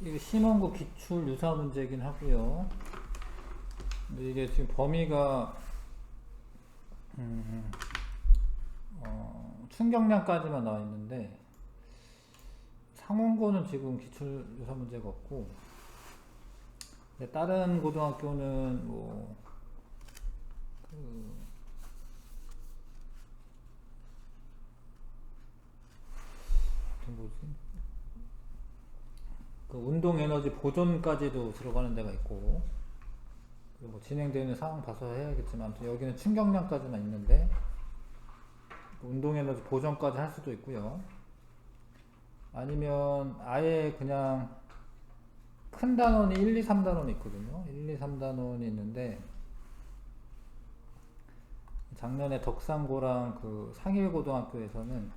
이게 심원고 기출 유사 문제이긴 하고요. 근데 이게 지금 범위가 음, 충격량까지만 나와 있는데 상원고는 지금 기출 유사 문제가 없고, 근데 다른 고등학교는 뭐 뭐지? 그 운동 에너지 보존까지도 들어가는 데가 있고, 뭐 진행되는 상황 봐서 해야겠지만 아무튼 여기는 충격량까지만 있는데 운동 에너지 보존까지 할 수도 있고요. 아니면 아예 그냥 큰 단원이 1, 2, 3단원이 있거든요. 1, 2, 3단원이 있는데 작년에 덕산고랑 그 상일고등학교에서는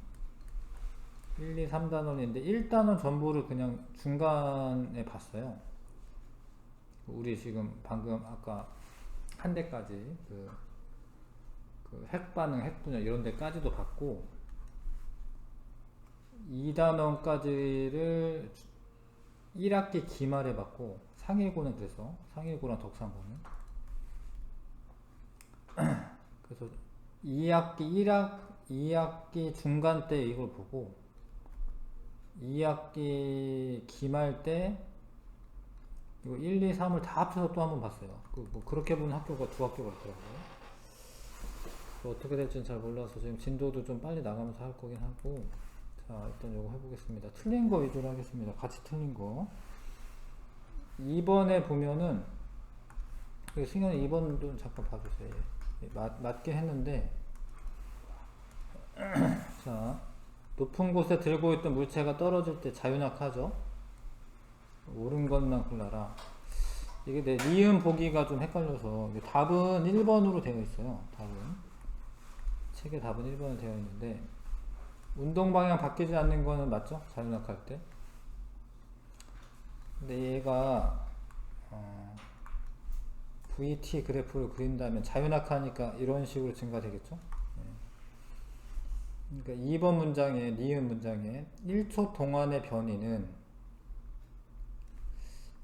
1, 2, 3단원인데 1단원 전부를 그냥 중간에 봤어요. 우리 지금 방금 아까 한 대까지 그 핵반응, 핵분열 이런 데까지도 봤고 2단원까지를 1학기 기말에 봤고 상일고는 그래서 상일고랑 덕산고는 그래서 2학기 중간 때 이걸 보고 2학기 기말 때 이거 1, 2, 3을 다 합쳐서 또 한 번 봤어요. 뭐 그렇게 보는 학교가 두 학교가 있더라고요. 어떻게 될지는 잘 몰라서 지금 진도도 좀 빨리 나가면서 할 거긴 하고, 자 일단 이거 해보겠습니다. 틀린 거 위주로 하겠습니다. 같이 틀린 거. 2번에 보면은 승현이 2번도 잠깐 봐주세요. 맞게 했는데 자 높은 곳에 들고 있던 물체가 떨어질 때 자유낙하죠. 옳은 것만 골라라. 이게 내 니은 보기가 좀 헷갈려서 답은 1번으로 되어 있어요. 책의 답은 1번으로 되어 있는데 운동 방향 바뀌지 않는 거는 맞죠? 자유낙할 때. 근데 얘가 VT 그래프를 그린다면 자유낙하니까 이런 식으로 증가되겠죠? 그러니까 2번 문장에 니은 문장에 1초 동안의 변이는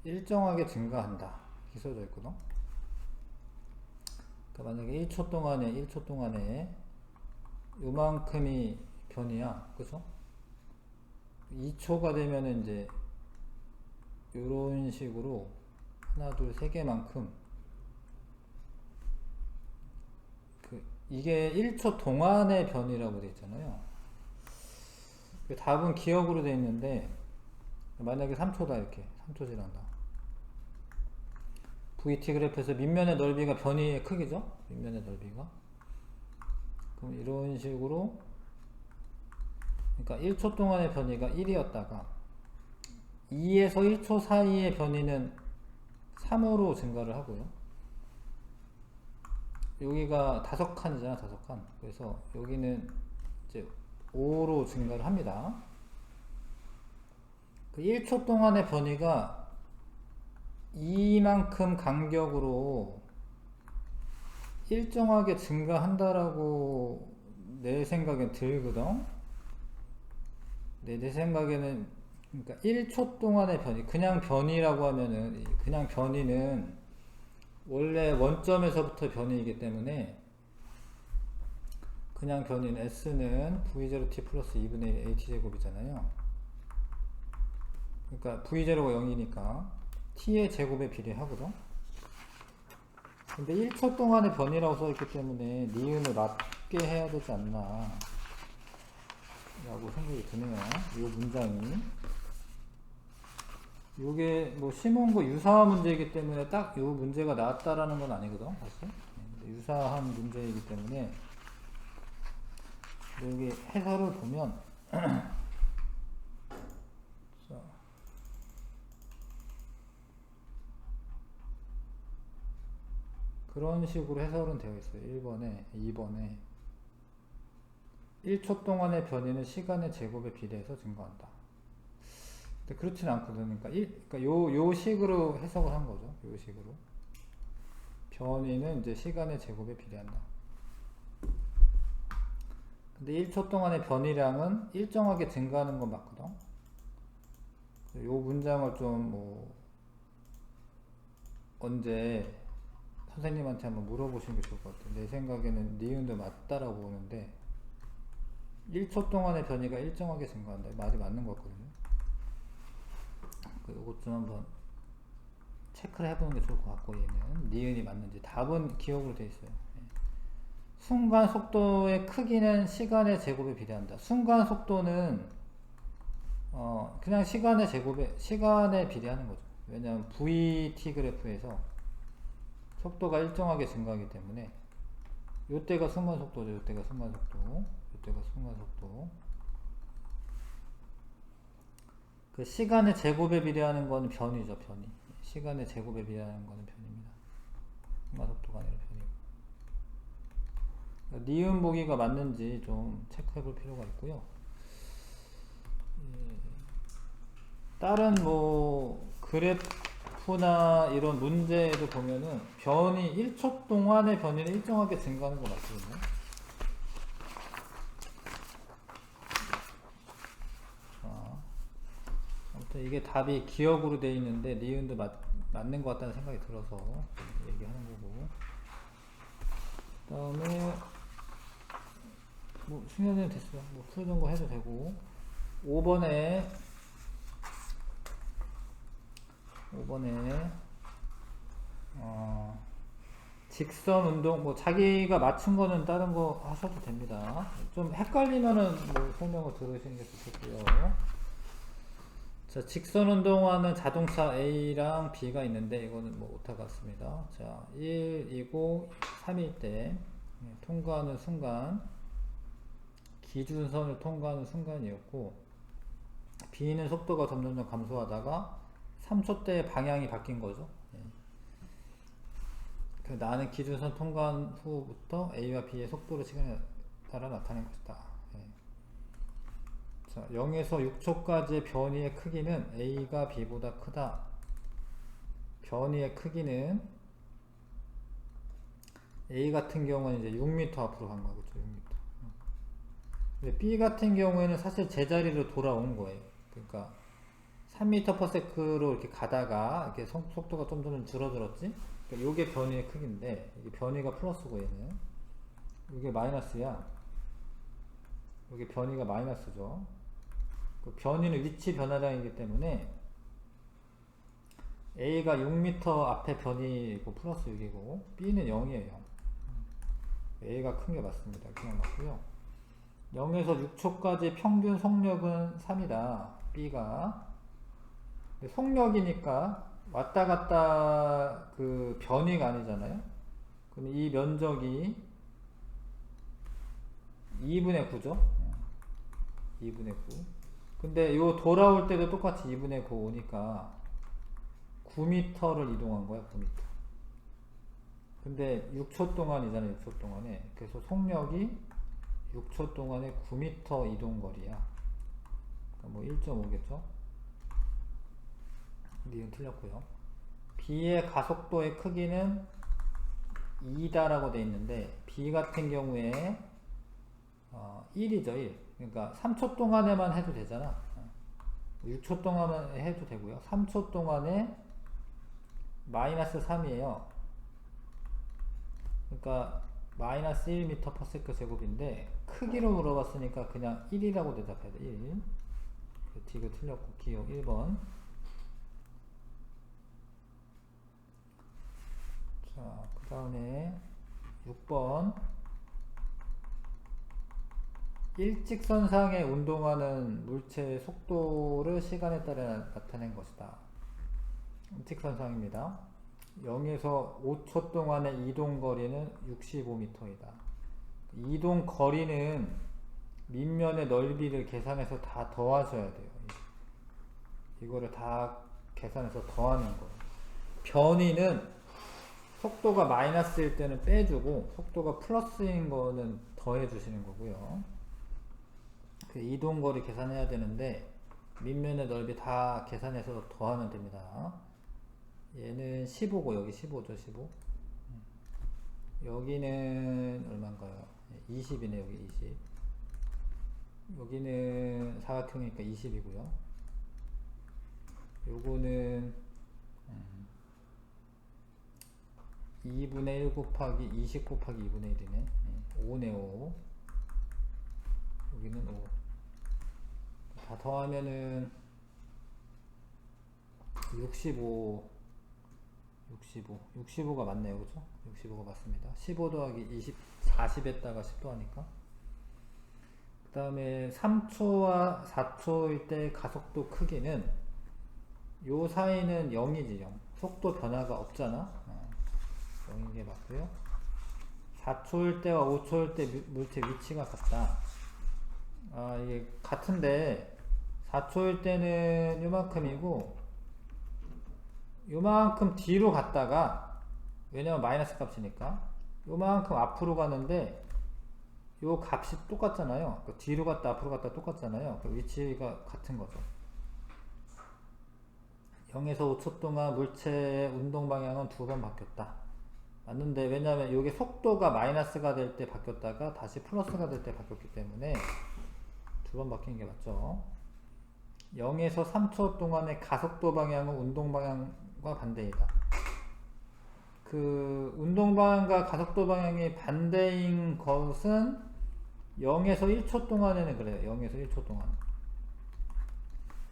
일정하게 증가한다. 이렇게 써져 있거든. 그러니까 만약에 1초 동안에 요만큼이 변이야. 그죠? 2초가 되면은 이제 요런 식으로 하나, 둘, 세 개만큼 이게 1초 동안의 변이라고 되어 있잖아요. 답은 기억으로 되어 있는데 만약에 3초다 이렇게 3초 지난다. VT 그래프에서 밑면의 넓이가 변이의 크기죠? 밑면의 넓이가. 그럼 이런 식으로 그러니까 1초 동안의 변이가 1이었다가 2에서 1초 사이의 변이는 3으로 증가를 하고요. 여기가 5칸이잖아, 5칸. 그래서 여기는 이제 5로 증가를 합니다. 그 1초 동안의 변이가 이만큼 간격으로 일정하게 증가한다라고 내 생각엔 들거든. 내 생각에는 그러니까 1초 동안의 변이, 그냥 변이라고 하면은 그냥 변이는 원래 원점에서부터 변이이기 때문에 그냥 변이는 S는 V0t 플러스 2분의 1 H제곱이잖아요. 그러니까 V0가 0이니까 T의 제곱에 비례하거든. 근데 1초 동안의 변이라고 써있기 때문에 니은을 맞게 해야 되지 않나 라고 생각이 드네요. 이 문장이 요게 뭐 심원고 유사한 문제이기 때문에 딱 요 문제가 나왔다라는 건 아니거든 사실. 유사한 문제이기 때문에 여기 해설을 보면 그런 식으로 해설은 되어 있어요. 1번에 2번에 1초 동안의 변이는 시간의 제곱에 비례해서 증가한다. 근데 그렇진 않거든. 그러니까 요 식으로 해석을 한 거죠. 요 식으로. 변이는 이제 시간의 제곱에 비례한다. 근데 1초 동안의 변이량은 일정하게 증가하는 건 맞거든. 요 문장을 좀 뭐 언제 선생님한테 한번 물어보시는 게 좋을 것 같아요. 내 생각에는 니은도 맞다라고 보는데 1초 동안의 변이가 일정하게 증가한다. 말이 맞는 것 같거든요. 요것 좀 한번 체크를 해보는 게 좋을 것 같고, 얘는 니은이 맞는지. 답은 기억으로 되어 있어요. 순간 속도의 크기는 시간의 제곱에 비례한다. 순간 속도는 그냥 시간에 비례하는 거죠. 왜냐하면 VT 그래프에서 속도가 일정하게 증가하기 때문에 요때가 순간 속도죠. 요때가 순간 속도. 요때가 순간 속도. 그 시간의 제곱에 비례하는 거는 변이죠. 변이. 시간의 제곱에 비례하는 거는 변입니다. 순간 속도가 아니라 변이고. 니은 보기가 맞는지 좀 체크해 볼 필요가 있고요. 다른 뭐 그래프나 이런 문제에도 보면은 변이 1초 동안의 변이는 일정하게 증가하는 것 같거든요. 자, 아무튼 이게 답이 기억으로 되어 있는데 니은도 맞는 것 같다는 생각이 들어서 얘기하는 거고. 그 다음에 뭐 숙련은 됐어요. 뭐 풀던 거 해도 되고. 5번에 직선 운동, 뭐 자기가 맞춘 거는 다른 거 하셔도 됩니다. 좀 헷갈리면은 뭐 설명을 들으시는 게 좋겠고요. 자, 직선 운동화는 자동차 A랑 B가 있는데 이거는 뭐 오타 같습니다. 자, 1이고 3일 때 통과하는 순간, 기준선을 통과하는 순간이었고, B는 속도가 점점 감소하다가 3초대에 방향이 바뀐 거죠. 나는 기준선 통과한 후부터 A와 B의 속도를 시간에 따라 나타낸 것이다. 자, 0에서 6초까지의 변이의 크기는 A가 B보다 크다. 변이의 크기는 A 같은 경우는 이제 6m 앞으로 간 거겠죠. 6m. 근데 B 같은 경우에는 사실 제자리로 돌아온 거예요. 그러니까 3m/s로 이렇게 가다가 이렇게 속도가 좀 줄어들었지. 그러니까 이게 변이의 크기인데, 이게 변이가 플러스고 얘는 이게 마이너스야. 이게 변이가 마이너스죠. 그 변이는 위치 변화량이기 때문에 A가 6m 앞에 변이고 플러스 6이고 B는 0이에요. 0. A가 큰 게 맞습니다. 그냥 맞고요. 0에서 6초까지 평균 속력은 3이다. B가. 속력이니까 왔다 갔다 그 변이가 아니잖아요. 그럼 이 면적이 2분의 9죠. 2분의 9. 근데 요 돌아올 때도 똑같이 2분의 9 오니까 9m를 이동한 거야. 9m. 근데 6초 동안이잖아요. 6초 동안에. 그래서 속력이 6초 동안에 9m 이동 거리야. 그러니까 뭐 1.5겠죠. 니은 틀렸고요. B의 가속도의 크기는 2다라고 돼 있는데 B 같은 경우에 1이죠. 1. 그러니까 3초 동안에만 해도 되잖아. 6초 동안에 해도 되고요. 3초 동안에 마이너스 3이에요. 그러니까 마이너스 1m/s 제곱인데 크기로 물어봤으니까 그냥 1이라고 대답해야 돼. 1. D가 틀렸고 기억 1번. 자, 그 다음에 6번. 일직선상에 운동하는 물체의 속도를 시간에 따라 나타낸 것이다. 일직선상입니다. 0에서 5초 동안의 이동 거리는 65m이다. 이동 거리는 밑면의 넓이를 계산해서 다 더하셔야 돼요. 이거를 다 계산해서 더하는 거예요. 변이는 속도가 마이너스일 때는 빼주고 속도가 플러스인 거는 더해 주시는 거고요. 그 이동거리 계산해야 되는데 밑면의 넓이 다 계산해서 더하면 됩니다. 얘는 15고 여기 15죠. 15. 여기는 얼마인가요? 20이네. 여기 20. 여기는 사각형이니까 20이고요. 요거는 2분의 1 곱하기 20 곱하기 2분의 1이네. 5네 5. 여기는 5. 다 더하면은 65가 맞네요. 그죠? 65가 맞습니다. 15 더하기 20, 40에다가 10 더하니까. 그 다음에 3초와 4초일 때 가속도 크기는 요 사이는 0이지 0. 속도 변화가 없잖아. 0인 게 맞고요. 4초일 때와 5초일 때 물체 위치가 같다. 이게 같은데 4초일 때는 요만큼이고 요만큼 뒤로 갔다가, 왜냐면 마이너스 값이니까 요만큼 앞으로 가는데 요 값이 똑같잖아요. 그 뒤로 갔다 앞으로 갔다 똑같잖아요. 그 위치가 같은 거죠. 0에서 5초 동안 물체의 운동 방향은 2번 바뀌었다. 맞는데, 왜냐면 이게 속도가 마이너스가 될 때 바뀌었다가 다시 플러스가 될 때 바뀌었기 때문에 2번 바뀐 게 맞죠. 0에서 3초 동안의 가속도 방향은 운동 방향과 반대이다. 그 운동 방향과 가속도 방향이 반대인 것은 0에서 1초 동안에는 그래요. 0에서 1초 동안.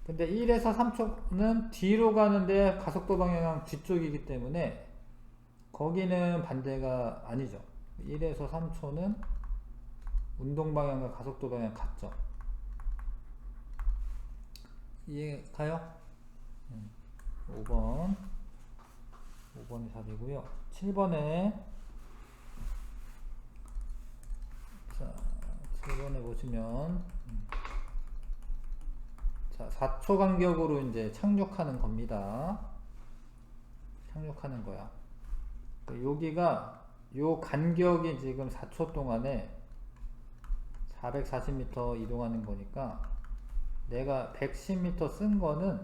근데 1에서 3초는 뒤로 가는데 가속도 방향은 뒤쪽이기 때문에 거기는 반대가 아니죠. 1에서 3초는 운동 방향과 가속도 방향 같죠. 이해 가요? 5번이 답이고요. 7번에 자, 7번에 보시면 자, 4초 간격으로 이제 착륙하는 겁니다. 착륙하는 거야. 여기가 요 간격이 지금 4초 동안에 440m 이동하는 거니까 내가 110m 쓴 거는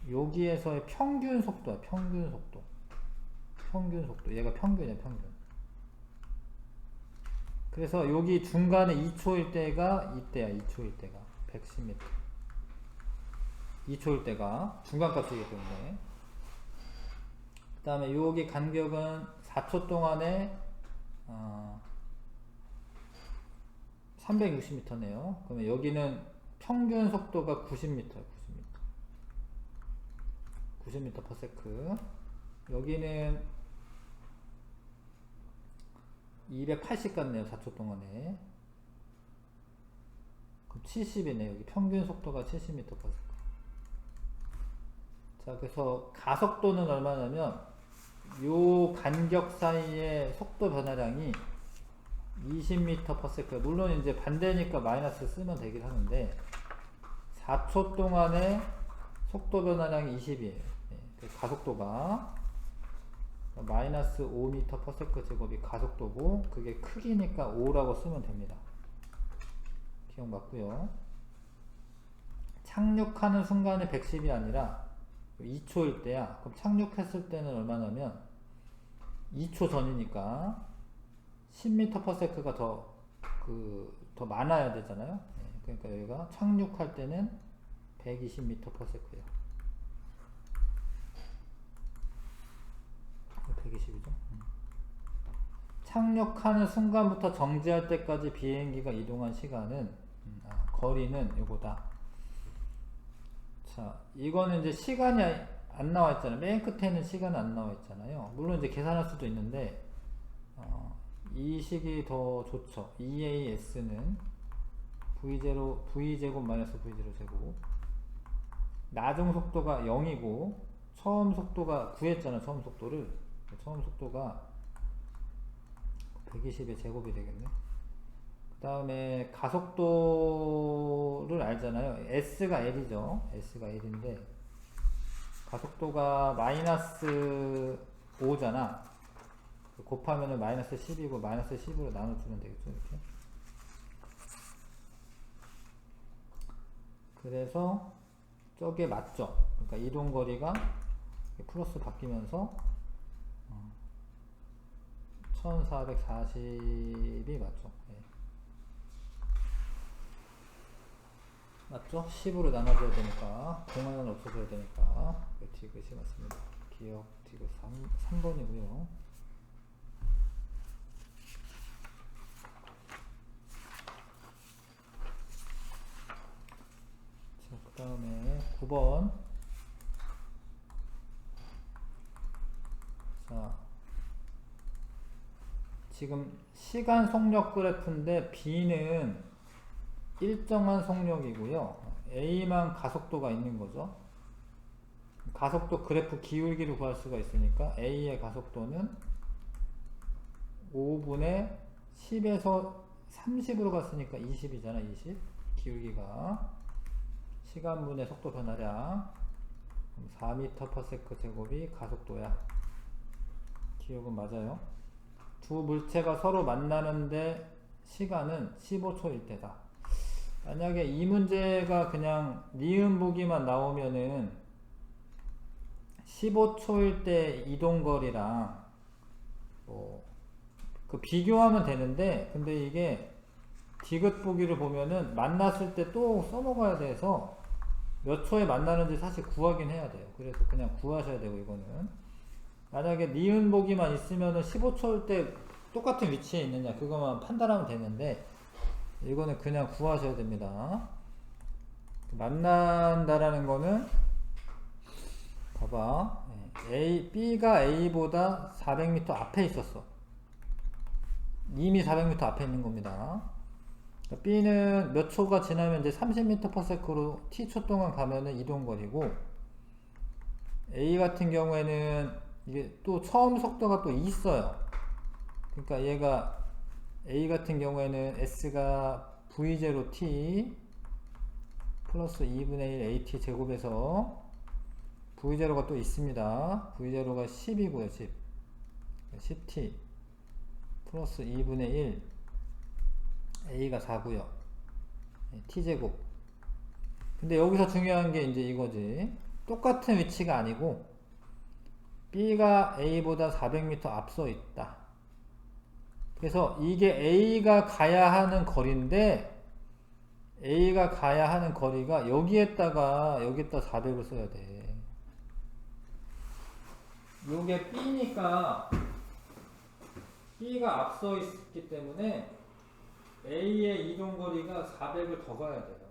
여기에서의 평균 속도야. 평균 속도. 얘가 평균이야. 평균. 그래서 여기 중간에 2초일 때가 이때야. 2초일 때가 110m. 2초일 때가 중간값이기 때문에. 그 다음에 여기 간격은 4초 동안에 360m네요. 그러면 여기는 평균 속도가 90m야. 90m/s. 여기는 280 같네요. 4초 동안에. 그럼 70이네. 여기 평균 속도가 70m/s. 자, 그래서 가속도는 얼마냐면 요 간격 사이의 속도 변화량이 20m/s. 물론 이제 반대니까 마이너스 쓰면 되긴 하는데 4초 동안에 속도 변화량이 20이에요. 가속도가 마이너스 5m/s 제곱이 가속도고 그게 크기니까 5라고 쓰면 됩니다. 기억 맞고요. 착륙하는 순간에 110이 아니라 2초일 때야. 그럼 착륙했을 때는 얼마냐면 2초 전이니까 10m/s가 더 많아야 되잖아요. 그러니까 여기가 착륙할 때는 120m/s예요. 120이죠. 착륙하는 순간부터 정지할 때까지 비행기가 이동한 시간은 거리는 요거다. 자, 이거는 이제 시간이 안 나와 있잖아요. 맨 끝에는 시간은 안 나와 있잖아요. 물론 이제 계산할 수도 있는데 이 식이 더 좋죠. EAS는 V제곱 마이너스 V0 제곱. 나중 속도가 0이고 처음 속도가 구했잖아. 처음 속도를. 처음 속도가 120의 제곱이 되겠네. 그 다음에 가속도를 알잖아요. S가 L이죠. S가 L인데 가속도가 마이너스 5잖아. 곱하면은 마이너스 10이고 마이너스 10으로 나눠주면 되겠죠. 이렇게. 그래서 저게 맞죠. 그러니까 이동거리가 플러스 바뀌면서 1440이 맞죠. 네. 맞죠? 10으로 나눠줘야 되니까 공간은 없어져야 되니까 디귿이 맞습니다. 기억 디귿 3번이고요. 자, 그 다음에 9번. 자, 지금 시간 속력 그래프인데 B는 일정한 속력이고요. A만 가속도가 있는 거죠. 가속도 그래프 기울기를 구할 수가 있으니까 A의 가속도는 5분의 10에서 30으로 갔으니까 20이잖아. 20 기울기가 시간분의 속도 변화량 4m/s 제곱이 가속도야. 기억은 맞아요. 두 물체가 서로 만나는데 시간은 15초일 때다. 만약에 이 문제가 그냥 니은 보기만 나오면은 15초일 때 이동거리랑 그 비교하면 되는데, 근데 이게 디귿 보기를 보면은 만났을 때 또 써먹어야 돼서 몇 초에 만나는지 사실 구하긴 해야 돼요. 그래서 그냥 구하셔야 되고, 이거는 만약에 니은 보기만 있으면은 15초일 때 똑같은 위치에 있느냐 그것만 판단하면 되는데, 이거는 그냥 구하셔야 됩니다. 만난다라는 거는 봐봐, B가 A보다 400m 앞에 있었어. 이미 400m 앞에 있는 겁니다. B는 몇 초가 지나면 이제 30m/s로 t초 동안 가면은 이동거리고, A 같은 경우에는 이게 또 처음 속도가 또 있어요. 그러니까 얘가 A 같은 경우에는 S가 V0t 플러스 2분의 1 AT 제곱에서 V0가 또 있습니다. V0가 10이고요. 10t 플러스 2분의 1 A가 4고요. T제곱. 근데 여기서 중요한 게 이제 이거지. 똑같은 위치가 아니고 B가 A보다 400m 앞서 있다. 그래서 이게 A가 가야 하는 거리인데, A가 가야 하는 거리가 여기에다 400을 써야 돼. 요게 B니까 B가 앞서 있기 때문에 A의 이동거리가 400을 더 가야 돼요.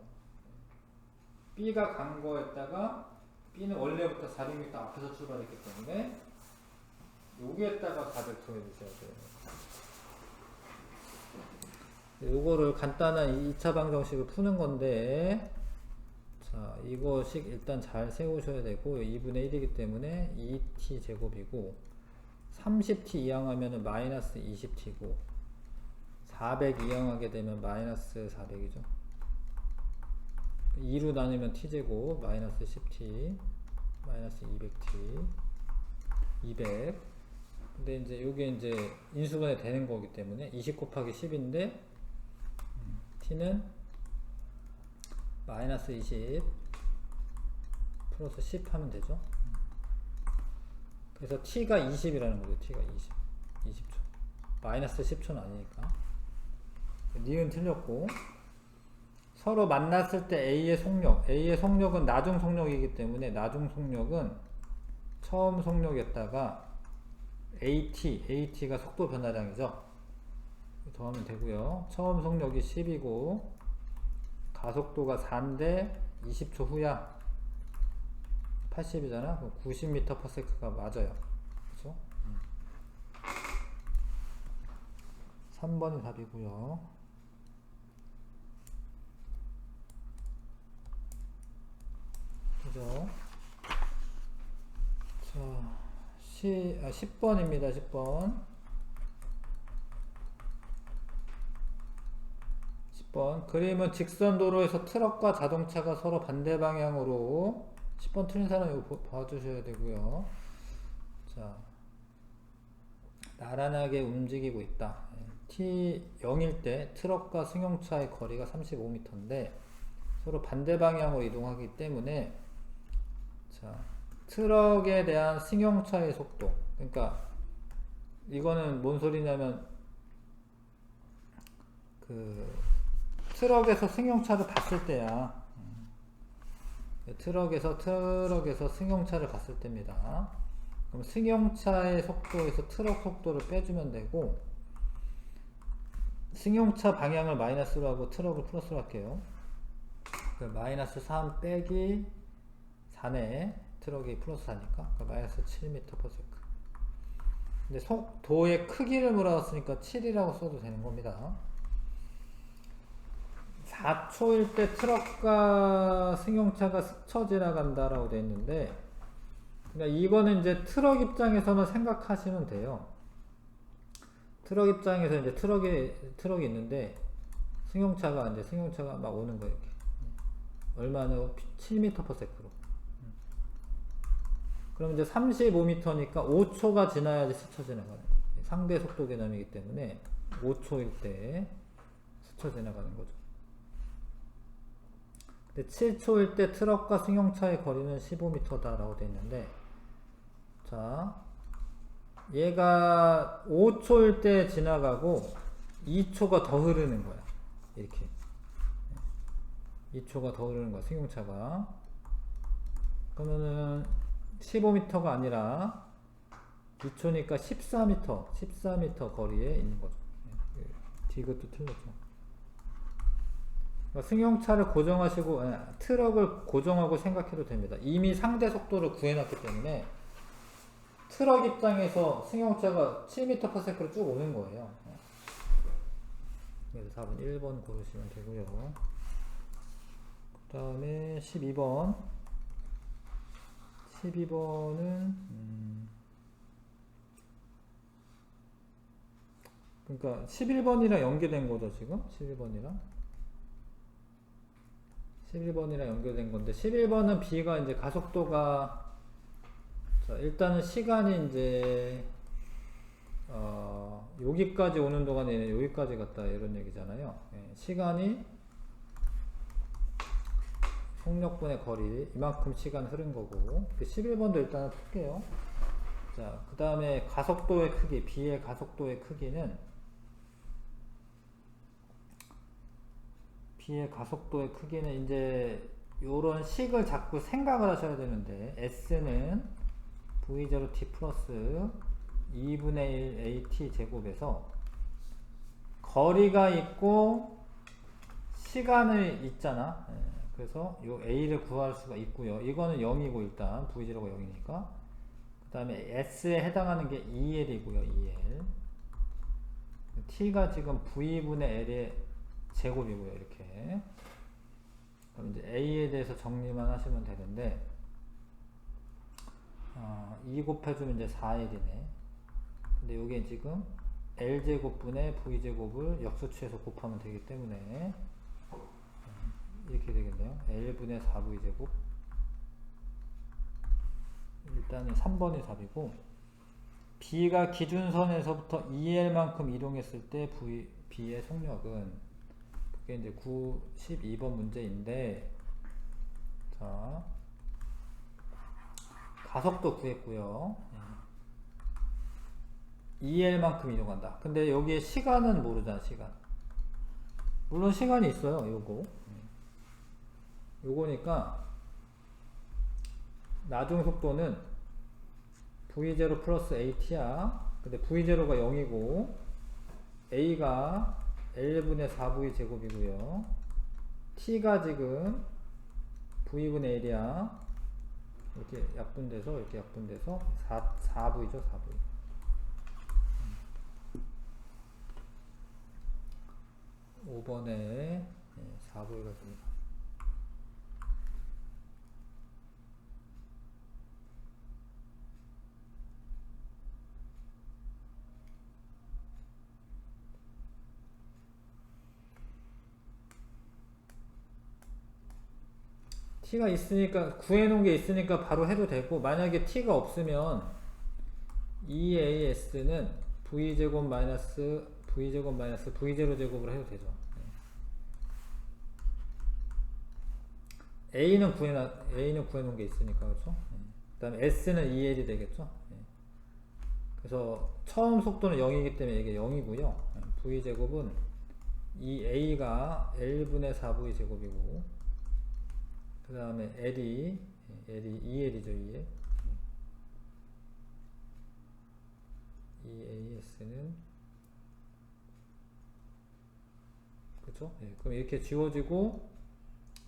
B가 간 거에다가 B는 원래부터 400m 앞에서 출발했기 때문에 여기에다가 400 더해주셔야 돼요. 요거를 간단한 2차 방정식을 푸는 건데, 자, 이거식 일단 잘 세우셔야 되고, 2분의 1이기 때문에 2t 제곱이고, 30t 이항하면은 마이너스 20t고, 400 이항하게 되면 마이너스 400이죠. 2로 나누면 t제곱, 마이너스 10t, 마이너스 200t, 200. 근데 이제 요게 이제 인수분해 되는 거기 때문에 20 곱하기 10인데, t는 마이너스 20 플러스 10 하면 되죠. 그래서 t가 20이라는 거죠. t가 20초. 마이너스 10초는 아니니까. 니은 틀렸고, 서로 만났을 때 A의 속력은 나중 속력이기 때문에 나중 속력은 처음 속력에다가 AT가 속도 변화량이죠. 더하면 되고요. 처음 속력이 10이고 가속도가 4인데 20초 후야 80이잖아. 90m/s가 맞아요. 그렇죠? 3번이 답이고요. 그죠? 자, 10번입니다. 10번. 10번. 그림은 직선 도로에서 트럭과 자동차가 서로 반대 방향으로, 10번 틀린 사람 이거 봐주셔야 되고요. 자, 나란하게 움직이고 있다. t 0일 때 트럭과 승용차의 거리가 35m인데 서로 반대 방향으로 이동하기 때문에, 자, 트럭에 대한 승용차의 속도, 그러니까 이거는 뭔 소리냐면 그 트럭에서 승용차를 봤을 때야. 트럭에서 승용차를 갔을 때입니다. 그럼 승용차의 속도에서 트럭 속도를 빼주면 되고, 승용차 방향을 마이너스로 하고 트럭을 플러스로 할게요. 마이너스 3 빼기 4네. 트럭이 플러스 4니까 마이너스 7m/s. 근데 속도의 크기를 물어봤으니까 7이라고 써도 되는 겁니다. 4초일 때 트럭과 승용차가 스쳐 지나간다라고 되어 있는데, 그러니까 이거는 이제 트럭 입장에서만 생각하시면 돼요. 트럭 입장에서 이제 트럭이 있는데, 승용차가 막 오는 거예요. 이렇게. 얼마나 7m/s로. 그럼 이제 35m니까 5초가 지나야지 스쳐 지나가는 거예요. 상대 속도 개념이기 때문에 5초일 때 스쳐 지나가는 거죠. 근데 7초일 때 트럭과 승용차의 거리는 15m다라고 되어 있는데, 자, 얘가 5초일 때 지나가고 2초가 더 흐르는 거야. 이렇게 2초가 더 흐르는 거야, 승용차가. 그러면은 15m가 아니라 2초니까 14m 거리에 있는 거죠. 이것도 틀렸죠. 그러니까 승용차를 고정하시고, 트럭을 고정하고 생각해도 됩니다. 이미 상대 속도를 구해놨기 때문에 트럭 입장에서 승용차가 7m/s로 쭉 오는 거예요. 그래서 4번 1번 고르시면 되고요. 그 다음에 12번은 그러니까 11번이랑 연계된 거죠, 지금. 11번이랑 연결된 건데, 11번은 B가 이제 가속도가, 자, 일단은 시간이 이제 여기까지 오는 동안에 얘는 여기까지 갔다 이런 얘기잖아요. 시간이 속력분의 거리, 이만큼 시간 흐른 거고. 11번도 일단은 풀게요. 자, 그 다음에 가속도의 크기, B의 가속도의 크기는, 이제 요런 식을 자꾸 생각을 하셔야 되는데, S는 V0t 플러스 2분의 1 AT 제곱에서 거리가 있고 시간이 있잖아. 그래서 요 A를 구할 수가 있고요. 이거는 0이고, 일단 V0가 0이니까. 그 다음에 S에 해당하는 게 2L이고요. 2L. T가 지금 V분의 L의 제곱이고요. 이렇게. 그럼 이제 A에 대해서 정리만 하시면 되는데, 2 곱해주면 이제 4L이네. 근데 요게 지금 L제곱분의 V제곱을 역수치해서 곱하면 되기 때문에 이렇게 되겠네요. L분의 4V제곱. 일단은 3번이 답이고, B가 기준선에서부터 2L만큼 이동했을 때 B의 속력은, 그게 이제 12번 문제인데, 자, 가속도 구했고요. 2L만큼 이동한다. 근데 여기에 시간은 모르잖아, 시간. 물론 시간이 있어요, 요거니까, 나중 속도는 V0 플러스 AT야. 근데 V0가 0이고, A가 L분의 4V 제곱이고요. T가 지금 V분의 L이야. 이렇게 약분돼서 4V죠, 4V. 5번에 4V가 됩니다. T가 있으니까, 구해놓은 게 있으니까 바로 해도 되고, 만약에 T가 없으면 2AS는 V제곱 마이너스 V0 제곱으로 해도 되죠. A는 구해놓은 게 있으니까, 그렇죠? 그 다음에 S는 2L이 되겠죠? 그래서 처음 속도는 0이기 때문에 이게 0이고요. V제곱은 이 A가 L분의 4V 제곱이고, 그 그 다음에 L이 2L이죠, 2L. EAS는 그쵸? 예, 그럼 이렇게 지워지고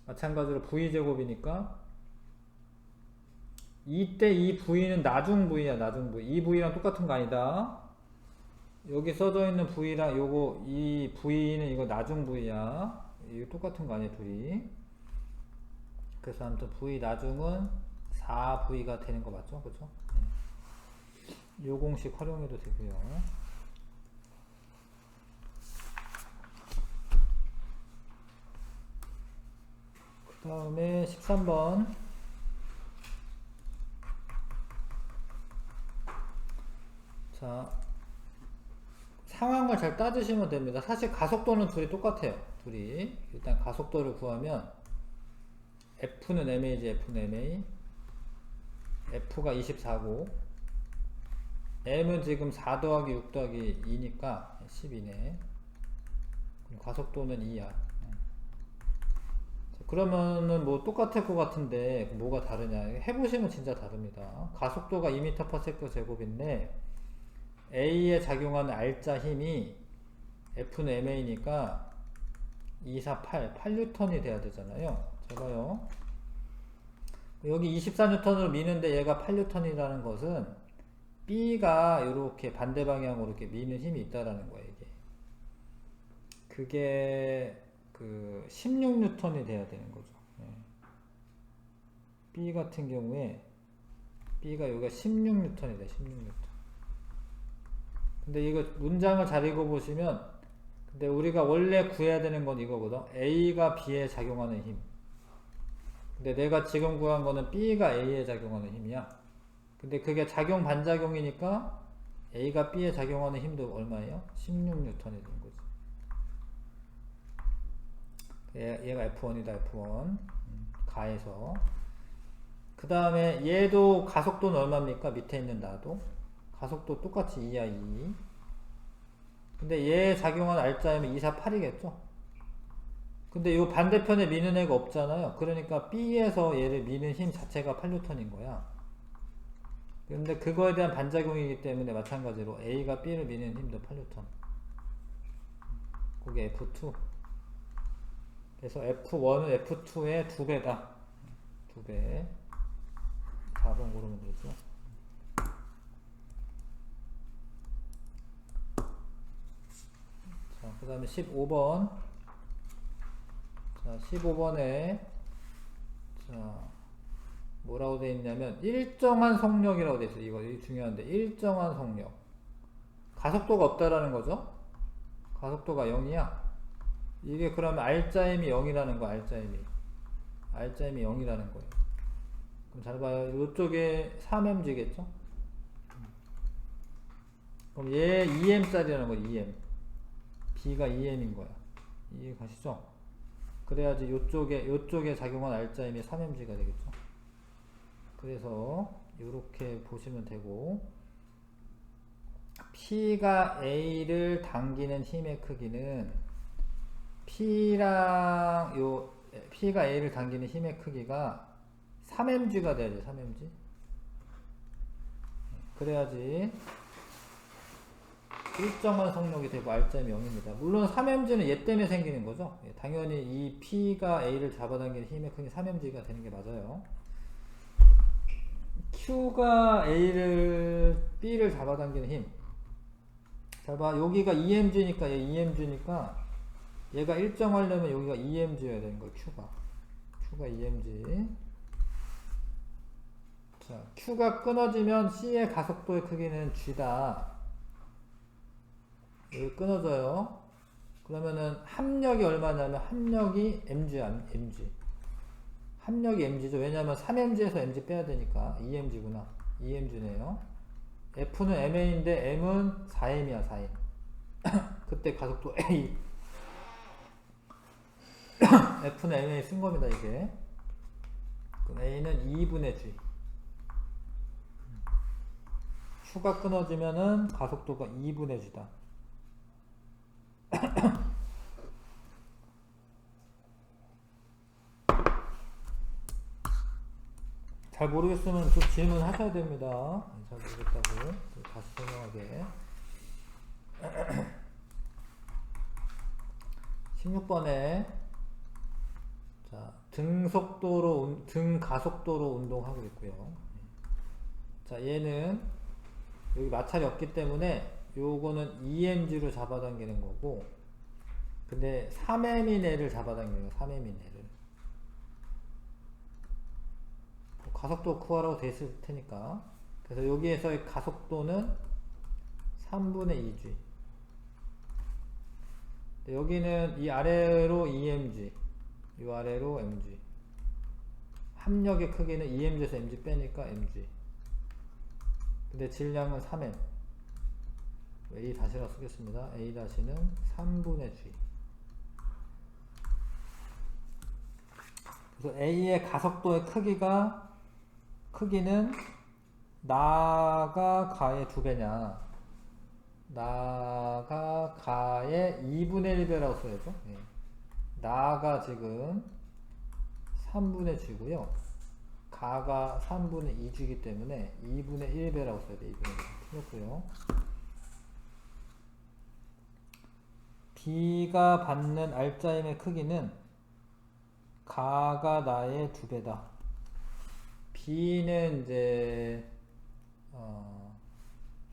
마찬가지로 V제곱이니까 이때 이 V는 나중 V야, 나중 V. 이 V랑 똑같은 거 아니다. 여기 써져 있는 V랑 요거 이 V는 이거 나중 V야. 이거 똑같은 거 아니야, 둘이. 그래서 아무튼 V 나중은 4V가 되는 거 맞죠? 그쵸? 네. 요 공식 활용해도 되고요. 그 다음에 13번. 자, 상황을 잘 따지시면 됩니다. 사실 가속도는 둘이 똑같아요. 둘이. 일단 가속도를 구하면 F는 MA지, F는 MA. F가 24고, M은 지금 4 더하기 6 더하기 2니까 12네. 그럼 가속도는 2야. 그러면은 뭐 똑같을 것 같은데 뭐가 다르냐? 해보시면 진짜 다릅니다. 가속도가 2m/s 제곱인데 A에 작용하는 R자 힘이 F는 MA니까 248, 8N이 돼야 되잖아요. 자 봐요. 여기 24N으로 미는데 얘가 8N이라는 것은 B가 이렇게 반대 방향으로 이렇게 미는 힘이 있다라는 거예요, 이게. 그게 그 16N이 돼야 되는 거죠. 네. B 같은 경우에 B가 여기가 16N이 돼, 16N. 근데 이거 문장을 잘 읽어보시면, 근데 우리가 원래 구해야 되는 건 이거거든. A가 B에 작용하는 힘. 근데 내가 지금 구한 거는 B가 A에 작용하는 힘이야. 근데 그게 작용 반작용이니까 A가 B에 작용하는 힘도 얼마예요? 16N이 되는 거지. 얘가 F1이다, F1. 가에서. 그 다음에 얘도 가속도는 얼마입니까? 밑에 있는 나도. 가속도 똑같이 2야, 2. 근데 얘에 작용하는 R자이면 248이겠죠? 근데 이 반대편에 미는 애가 없잖아요. 그러니까 B에서 얘를 미는 힘 자체가 8N인 거야. 근데 그거에 대한 반작용이기 때문에 마찬가지로 A가 B를 미는 힘도 8N. 그게 F2. 그래서 F1은 F2의 2배다. 2배. 4번 고르면 되죠. 자, 그 다음에 15번. 자, 15번에, 자, 뭐라고 되어 있냐면, 일정한 속력이라고 되어 있어요. 이거 중요한데, 일정한 속력. 가속도가 없다라는 거죠? 가속도가 0이야. 이게 그러면 R자임이 0이라는 거야, R자임이. R자임이 0이라는 거예요. 그럼 잘 봐요. 이쪽에 3mg겠죠? 그럼 얘 2m짜리라는 거야, 2m. B가 2m인 거야. 이해 가시죠? 그래야지 요쪽에 작용한 R자임이 3mg가 되겠죠? 그래서 이렇게 보시면 되고, P가 A를 당기는 힘의 크기는 P가 A를 당기는 힘의 크기가 3mg가 돼야지, 3mg. 그래야지 일정한 속력이 되고 R자임이 0입니다. 물론 3mg는 얘 때문에 생기는 거죠. 당연히 이 P가 A를 잡아당기는 힘의 크기 3mg가 되는 게 맞아요. Q가 B를 잡아당기는 힘. 잘 봐. 여기가 2mg니까 얘 2mg니까 얘가 일정하려면 여기가 2mg여야 되는 거예요. Q가 2mg. 자, Q가 끊어지면 C의 가속도의 크기는 G다. 여기 끊어져요. 그러면은 합력이 얼마냐면 합력이 mg야, mg. 합력이 mg죠. 왜냐면 3mg에서 mg 빼야 되니까 2mg구나. 2mg네요. F는 ma인데 m은 4m이야, 4m. 그때 가속도 A. F는 ma 쓴 겁니다, 이게. 그럼 A는 2분의 G. Q가 끊어지면은 가속도가 2분의 G다. 잘 모르겠으면 좀 질문하셔야 됩니다. 잘 모르겠다고 다시 설명하게. 16번에 자, 등 가속도로 운동하고 있고요. 자, 얘는 여기 마찰이 없기 때문에 요거는 EMG로 잡아당기는 거고, 근데 3m 이내를 잡아당기는 거예요. 3m 이내를. 가속도 구하라고 돼 있을 테니까. 그래서 여기에서의 가속도는 3분의 2g. 여기는 이 아래로 EMG, 이 아래로 MG. 합력의 크기는 EMG에서 MG 빼니까 MG. 근데 질량은 3m. A 다시라 쓰겠습니다. A 다시는 3분의 G. 그래서 A의 가속도의 크기는 나가 가의 2배냐, 나가 가의 2분의 1배라고 써야죠. 네. 나가 지금 3분의 G고요. 가가 3분의 2G이기 때문에 2분의 1배라고 써야 돼요. 2분의 1. 틀렸고요. B가 받는 알짜임의 크기는 가가 나의 2배다. B는 이제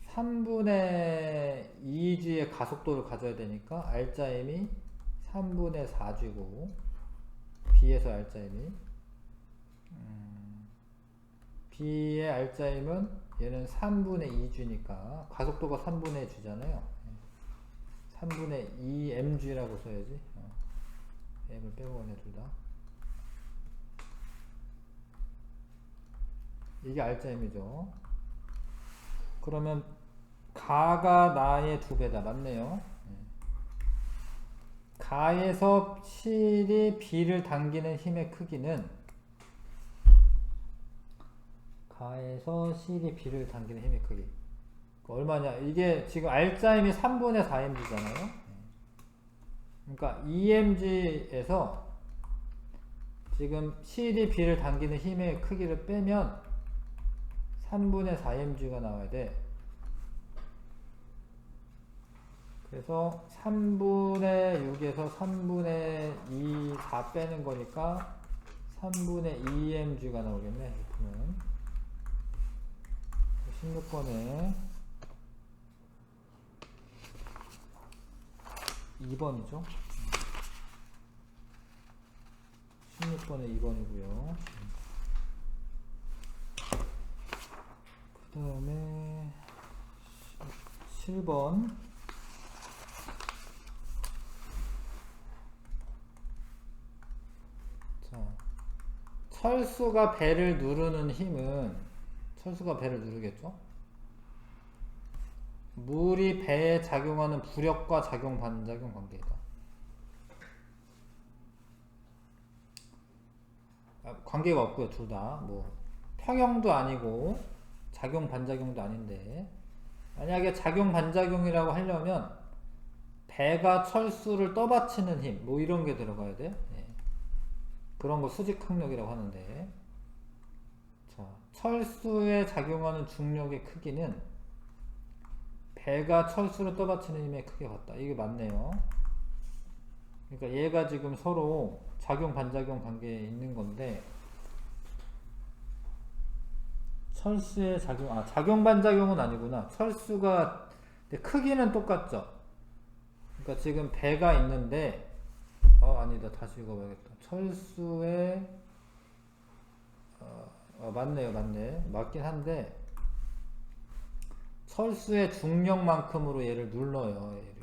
3분의 2G의 가속도를 가져야 되니까 알짜임이 3분의 4G고, B에서 알짜임이 B의 알짜임은 얘는 3분의 2G니까 가속도가 3분의 G잖아요. 3분의 2mg라고 써야지. m을 빼고 가네, 둘 다. 이게 알짜임이죠. 그러면 가가 나의 2배다. 맞네요. 가에서 실이 B를 당기는 힘의 크기는, 가에서 실이 B를 당기는 힘의 크기 얼마냐? 이게 지금 알짜임이 3분의 4mg잖아요. 그러니까 EMG에서 지금 실이 B를 당기는 힘의 크기를 빼면 3분의 4mg가 나와야 돼. 그래서 3분의 6에서 3분의 2, 4 빼는 거니까 3분의 2mg가 나오겠네. F는 16번에 2번이죠. 16번에 2번이고요. 그 다음에 7번. 자, 철수가 배를 누르는 힘은, 철수가 배를 누르겠죠? 물이 배에 작용하는 부력과 작용 반작용 관계이다. 관계가 없고요. 둘 다 뭐 평형도 아니고 작용 반작용도 아닌데, 만약에 작용 반작용이라고 하려면 배가 철수를 떠받치는 힘, 뭐 이런 게 들어가야 돼. 그런 거 수직항력이라고 하는데, 자, 철수에 작용하는 중력의 크기는 배가 철수를 떠받치는 힘의 크기가 같다. 이게 맞네요. 그러니까 얘가 지금 서로 작용 반작용 관계에 있는 건데, 철수의 작용 반작용은 아니구나. 철수가 크기는 똑같죠. 그러니까 지금 배가 있는데, 아니다, 다시 읽어봐야겠다. 철수의 맞네요, 맞긴 한데, 철수의 중력만큼으로 얘를 눌러요, 얘를.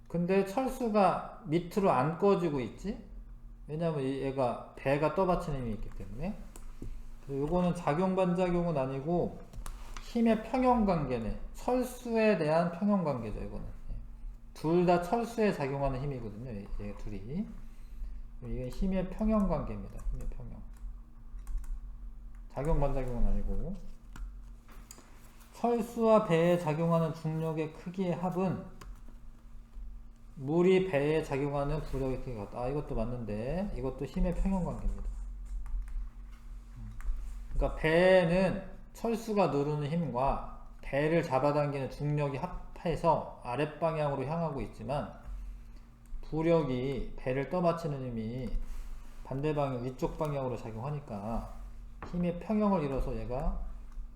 근데 철수가 밑으로 안 꺼지고 있지? 왜냐면 얘가 배가 떠받치는 힘이 있기 때문에. 요거는 작용 반작용은 아니고 힘의 평형관계네. 철수에 대한 평형관계죠, 이거는. 둘 다 철수에 작용하는 힘이거든요, 얘 둘이. 이게 힘의 평형관계입니다. 힘의 평형. 작용 반작용은 아니고. 철수와 배에 작용하는 중력의 크기의 합은 물이 배에 작용하는 부력의 크기가 같다. 이것도 맞는데 이것도 힘의 평형관계입니다. 그러니까 배는 철수가 누르는 힘과 배를 잡아당기는 중력이 합해서 아랫방향으로 향하고 있지만 부력이 배를 떠받치는 힘이 반대 방향 위쪽 방향으로 작용하니까 힘의 평형을 이뤄서 얘가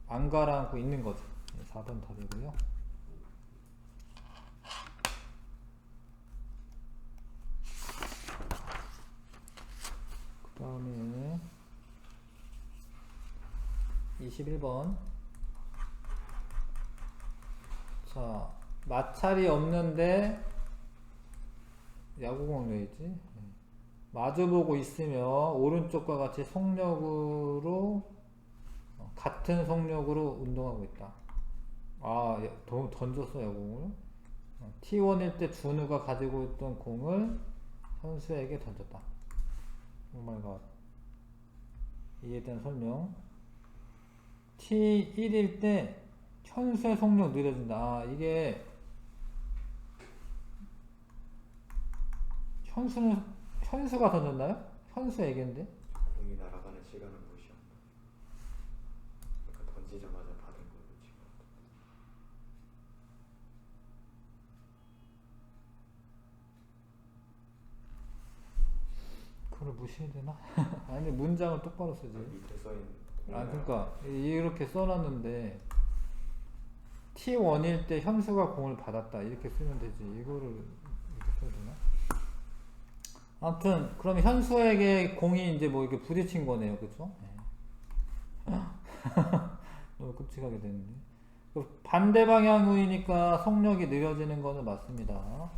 안 가라앉고 있는 거죠. 4번 답이고요. 그 다음에 21번. 자, 마찰이 없는데 야구공 왜 있지? 마주보고 있으며 오른쪽과 같이 속력으로 같은 속력으로 운동하고 있다. 아, 던졌어 야구공을. T1일 때 준우가 가지고 있던 공을 선수에게 던졌다. 오마이갓. 이에 대한 설명. T1일 때 현수의 속력 느려진다. 아, 이게 현수가 던졌나요? 현수에게인데? 공이 날아가는 시간을 무시한다. 그러니까 던지자마자 받은 걸로 지금. 그걸 무시해야 되나? 아니 문장을 똑바로 쓰지. 밑에 써있는. 아 그러니까 이렇게 써놨는데 T1일 때 현수가 공을 받았다 이렇게 쓰면 되지. 이거를 이렇게 써야 되나? 아무튼 그럼 현수에게 공이 이제 뭐 이렇게 부딪힌 거네요, 그쵸? 네. 너무 끔찍하게 됐는데. 반대 방향이니까 속력이 느려지는 거는 맞습니다.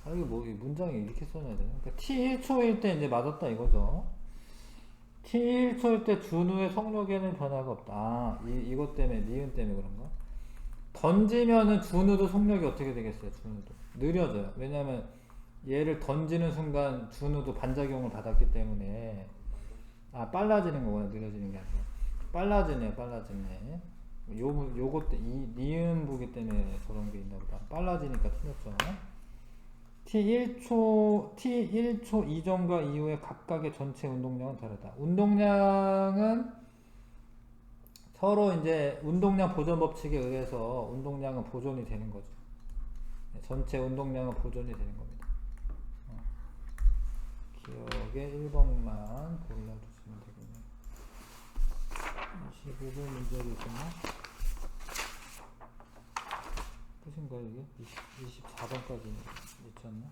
아, 이게 뭐, 이 문장에 이렇게 써놔야 되나? 그러니까 T1초일 때 이제 맞았다 이거죠. T1초일 때 준우의 속력에는 변화가 없다. 아, 이것 때문에, 니은 때문에 그런가? 던지면은 준우도 속력이 어떻게 되겠어요, 준우도? 느려져요. 왜냐면 얘를 던지는 순간 준우도 반작용을 받았기 때문에. 아, 빨라지는 거구나, 느려지는 게 아니라. 빨라지네. 요것 때, 이 니은 보기 때문에 저런 게 있나 보다. 빨라지니까 틀렸죠. T1초 이전과 이후의 각각의 전체 운동량은 다르다. 운동량은 서로 이제 운동량 보존 법칙에 의해서 운동량은 보존이 되는 거죠. 전체 운동량은 보존이 되는 겁니다. 기억에 1번만 골라주시면 되겠네요. 25번 문제도 있었나? 끝인가요 이게? 24번까지 있지 않나?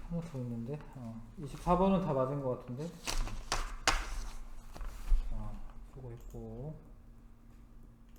하나 더 있는데 24번은 다 맞은 것 같은데. 자, 수고했고.